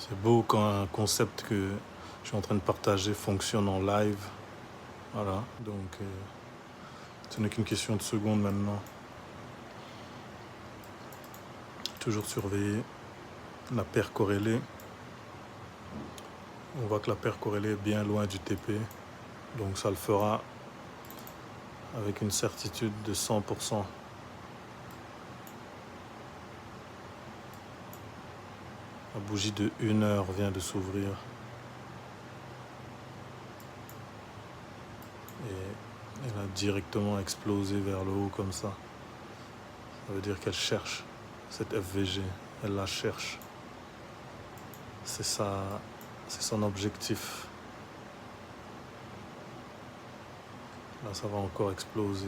C'est beau quand un concept que je suis en train de partager fonctionne en live. Voilà, donc ce n'est qu'une question de secondes maintenant. Toujours surveiller la paire corrélée. On voit que la paire corrélée est bien loin du TP, donc ça le fera avec une certitude de 100%. La bougie de 1 heure vient de s'ouvrir. Et elle a directement explosé vers le haut comme ça. Ça veut dire qu'elle cherche cette FVG, elle la cherche. C'est son objectif. Là, ça va encore exploser.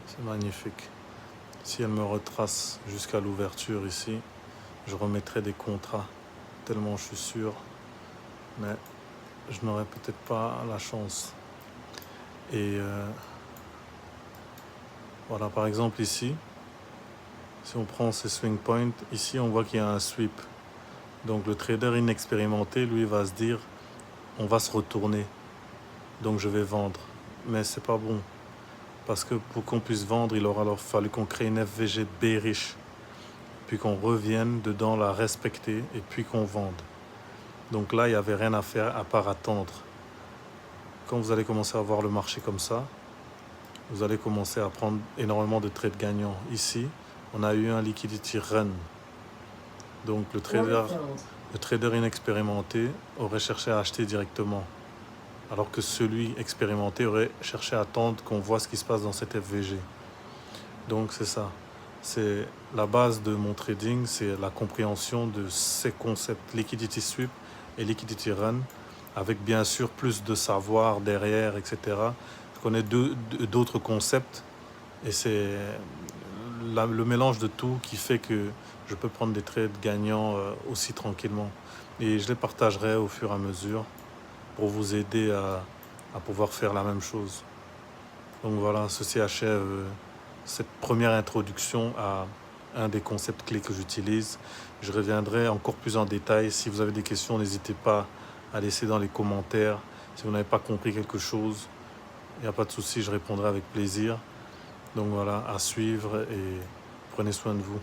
C'est magnifique. Si elle me retrace jusqu'à l'ouverture ici, je remettrai des contrats, tellement je suis sûr. Mais je n'aurai peut-être pas la chance. Et voilà, par exemple ici, si on prend ces swing points, ici on voit qu'il y a un sweep. Donc le trader inexpérimenté, lui, va se dire, on va se retourner, donc je vais vendre. Mais c'est pas bon, parce que pour qu'on puisse vendre, il aura alors fallu qu'on crée une FVG bearish, puis qu'on revienne dedans, la respecter, et puis qu'on vende. Donc là, il n'y avait rien à faire à part attendre. Quand vous allez commencer à voir le marché comme ça, vous allez commencer à prendre énormément de trades gagnants. Ici, on a eu un liquidity run. Donc le trader inexpérimenté aurait cherché à acheter directement, alors que celui expérimenté aurait cherché à attendre qu'on voit ce qui se passe dans cette FVG. Donc c'est ça. C'est la base de mon trading, c'est la compréhension de ces concepts liquidity sweep et liquidity run, avec bien sûr plus de savoir derrière, etc. Je connais d'autres concepts et c'est le mélange de tout qui fait que je peux prendre des trades gagnants aussi tranquillement. Et je les partagerai au fur et à mesure pour vous aider à pouvoir faire la même chose. Donc voilà, ceci achève cette première introduction à un des concepts clés que j'utilise. Je reviendrai encore plus en détail. Si vous avez des questions, n'hésitez pas à laisser dans les commentaires. Si vous n'avez pas compris quelque chose, il n'y a pas de souci, je répondrai avec plaisir. Donc voilà, à suivre et prenez soin de vous.